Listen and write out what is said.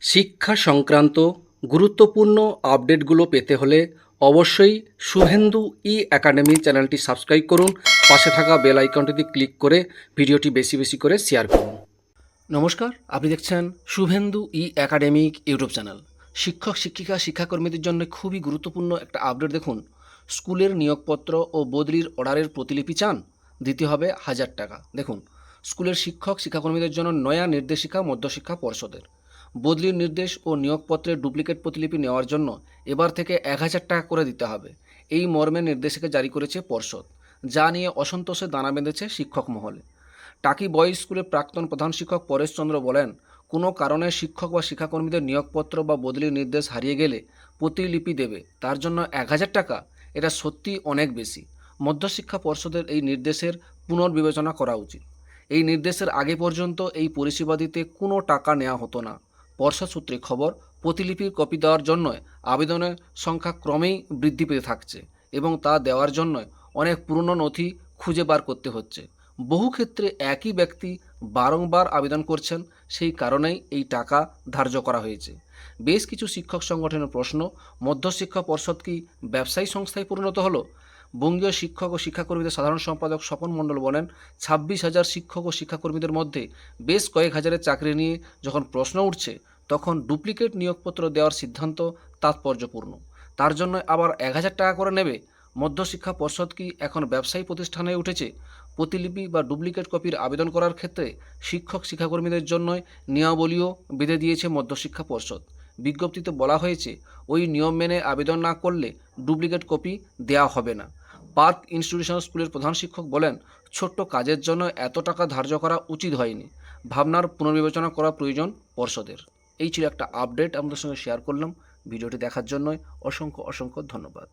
শিক্ষা সংক্রান্ত গুরুত্বপূর্ণ আপডেটগুলো পেতে হলে অবশ্যই শুভেন্দু ই একাডেমি চ্যানেলটি সাবস্ক্রাইব করুন। পাশে থাকা বেল আইকনটিতে ক্লিক করে ভিডিওটি বেশি বেশি করে শেয়ার করুন। নমস্কার, আপনি দেখছেন শুভেন্দু ই একাডেমিক ইউটিউব চ্যানেল। শিক্ষক শিক্ষিকা শিক্ষাকর্মীদের জন্য খুবই গুরুত্বপূর্ণ একটা আপডেট দেখুন। স্কুলের নিয়োগপত্র ও বদলির অর্ডারের প্রতিলিপি চান, দিতে হবে 1000 টাকা। দেখুন, স্কুলের শিক্ষক শিক্ষাকর্মীদের জন্য নয়া নির্দেশিকা মধ্যশিক্ষা পর্ষদের বদলির নির্দেশ ও নিয়োগপত্রের ডুপ্লিকেট প্রতিলিপি নেওয়ার জন্য এবার থেকে 1000 টাকা করে দিতে হবে, এই মর্মে নির্দেশিকা জারি করেছে পর্ষদ, যা নিয়ে অসন্তোষে দানা বেঁধেছে শিক্ষক মহলে। টাকি বয়েজ স্কুলের প্রাক্তন প্রধান শিক্ষক পরেশ চন্দ্র বলেন, কোনো কারণে শিক্ষক বা শিক্ষাকর্মীদের নিয়োগপত্র বা বদলির নির্দেশ হারিয়ে গেলে প্রতিলিপি দেবে, তার জন্য 1000 টাকা, এটা সত্যি অনেক বেশি। মধ্যশিক্ষা পর্ষদের এই নির্দেশের পুনর্বিবেচনা করা উচিত। এই নির্দেশের আগে পর্যন্ত এই পরিষেবা দিতে কোনো টাকা নেওয়া হতো না। পর্ষদ সূত্রে খবর, প্রতিলিপির কপি দেওয়ার জন্য আবেদনের সংখ্যা ক্রমেই বৃদ্ধি পেতে থাকছে এবং তা দেওয়ার জন্য অনেক পুরনো নথি খুঁজে বার করতে হচ্ছে। বহু ক্ষেত্রে একই ব্যক্তি বারংবার আবেদন করছেন, সেই কারণেই এই টাকা ধার্য করা হয়েছে। বেশ কিছু শিক্ষক সংগঠনের প্রশ্ন, মধ্যশিক্ষা পর্ষদ কি ব্যবসায়ী সংস্থায় পরিণত হলো? বঙ্গীয় শিক্ষক ও শিক্ষাকর্মীদের সাধারণ সম্পাদক স্বপন মণ্ডল বলেন, 26,000 শিক্ষক ও শিক্ষাকর্মীদের মধ্যে বেশ কয়েক হাজারের চাকরি নিয়ে যখন প্রশ্ন উঠছে, তখন ডুপ্লিকেট নিয়োগপত্র দেওয়ার সিদ্ধান্ত তাৎপর্যপূর্ণ। তার জন্য আবার 1000 টাকা করে নেবে? মধ্যশিক্ষা পর্ষদ কি এখন ব্যবসায়ী প্রতিষ্ঠানে উঠেছে? প্রতিলিপি বা ডুপ্লিকেট কপির আবেদন করার ক্ষেত্রে শিক্ষক শিক্ষাকর্মীদের জন্য নিয়মাবলীও বেঁধে দিয়েছে মধ্যশিক্ষা পর্ষদ। বিজ্ঞপ্তিতে বলা হয়েছে, ওই নিয়ম মেনে আবেদন না করলে ডুপ্লিকেট কপি দেওয়া হবে না। পার্ক ইনস্টিটিউশনাল স্কুলের প্রধান শিক্ষক বলেন, ছোট্ট কাজের জন্য এত টাকা ধার্য করা উচিত হয়নি, ভাবনার পুনর্বিবেচনা করা প্রয়োজন পর্ষদের। এই ছিল একটা আপডেট আমাদের সঙ্গে শেয়ার করলাম। ভিডিওটি দেখার জন্য অসংখ্য অসংখ্য ধন্যবাদ।